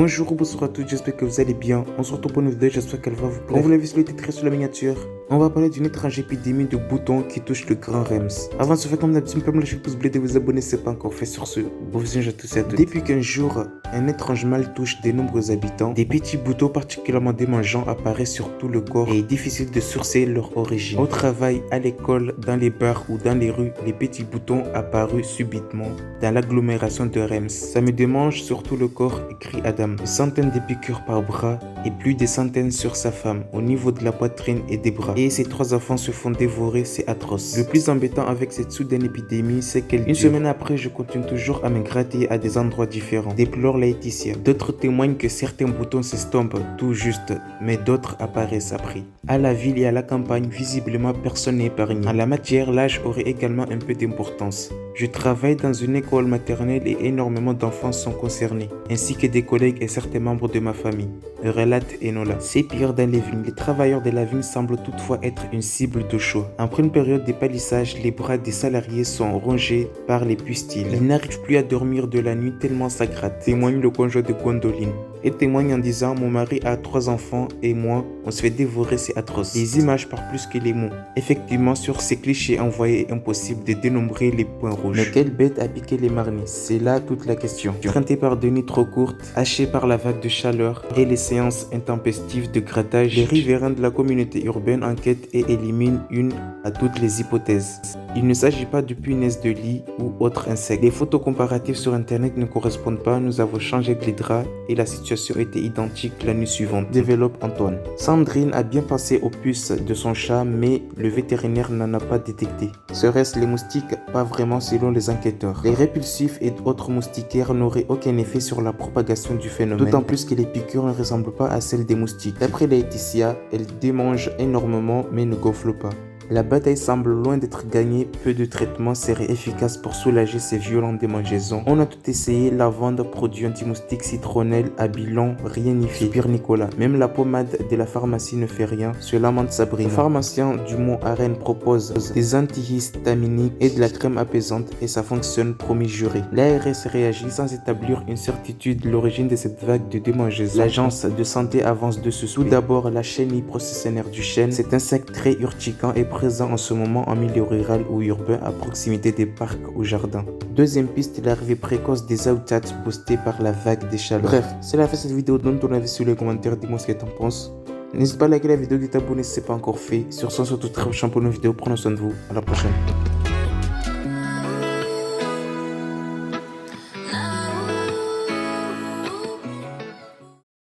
Bonjour ou bonsoir à tous, j'espère que vous allez bien. On se retrouve pour une vidéo, j'espère qu'elle va vous plaire. Comme vous l'avez vu sur le titre sur la miniature, on va parler d'une étrange épidémie de boutons qui touche le Grand Rems. Avant de se faire comme d'habitude, me lâcher le pouce bleu de vous abonner si ce n'est pas encore fait. Sur ce, bon visionnage à tous et à toutes. Depuis qu'un jour, un étrange mal touche de nombreux habitants, des petits boutons particulièrement démangeants apparaissent sur tout le corps et il est difficile de sourcer leur origine. Au travail, à l'école, dans les bars ou dans les rues, les petits boutons apparus subitement dans l'agglomération de Rems. Ça me démange sur tout le corps, écrit Adam. Des centaines de piqûres par bras et plus de centaines sur sa femme, au niveau de la poitrine et des bras. Et ses 3 enfants se font dévorer, c'est atroce. Le plus embêtant avec cette soudaine épidémie, c'est qu'elle dure. Une semaine après, je continue toujours à me gratter à des endroits différents, déplore Laetitia. D'autres témoignent que certains boutons s'estompent tout juste, mais d'autres apparaissent après. À la ville et à la campagne, visiblement personne n'est épargné. En la matière, l'âge aurait également un peu d'importance. Je travaille dans une école maternelle et énormément d'enfants sont concernés, ainsi que des collègues et certains membres de ma famille, relate Enola. C'est pire dans les vignes. Les travailleurs de la vigne semblent toutefois être une cible de choix. Après une période de palissage, les bras des salariés sont rongés par les pustules. Ils n'arrivent plus à dormir de la nuit tellement ça gratte, témoigne le conjoint de Gwendoline. Et témoigne en disant: mon mari a 3 enfants et moi, on se fait dévorer, c'est atroce. Les images parlent plus que les mots. Effectivement, sur ces clichés envoyés, impossible de dénombrer les points rouges. Mais quelle bête a piqué les marnis? C'est là toute la question. Crainté par des nuits trop courtes, haché par la vague de chaleur et les séances intempestives de grattage, les riverains de la communauté urbaine enquêtent et éliminent une à toutes les hypothèses. Il ne s'agit pas de punaise de lit ou autre insecte. Les photos comparatives sur internet ne correspondent pas, nous avons changé de les draps et la situation était identique la nuit suivante, développe Antoine. Sandrine a bien passé aux puces de son chat, mais le vétérinaire n'en a pas détecté. Serait-ce les moustiques? Pas vraiment selon les enquêteurs. Les répulsifs et autres moustiquaires n'auraient aucun effet sur la propagation du phénomène, d'autant plus que les piqûres ne ressemblent pas à celles des moustiques. D'après Laetitia, elles démangent énormément mais ne gonflent pas. La bataille semble loin d'être gagnée, peu de traitements seraient efficaces pour soulager ces violentes démangeaisons. On a tout essayé, lavande, produits anti-moustiques, citronnelle, Abilon, rien n'y fait. Pire Nicolas, même la pommade de la pharmacie ne fait rien, se lamente Sabrina. Le pharmacien du Mont Arène propose des antihistaminiques et de la crème apaisante et ça fonctionne, promis juré. L'ARS réagit sans établir une certitude l'origine de cette vague de démangeaisons. L'agence de santé avance de ce sous. D'abord, la chenille processionnaire du chêne, cet insecte très urticant est présent en ce moment en milieu rural ou urbain à proximité des parcs ou jardins. Deuxième piste, l'arrivée précoce des outats boostés par la vague des chaleurs. Bref, c'est la fin de cette vidéo. Donne ton avis sur les commentaires, dis-moi ce que t'en penses. N'hésite pas à liker la vidéo, de t'abonner si ce n'est pas encore fait. Sur ce, on se retrouve très prochain pour une vidéo. Prenez soin de vous. À la prochaine.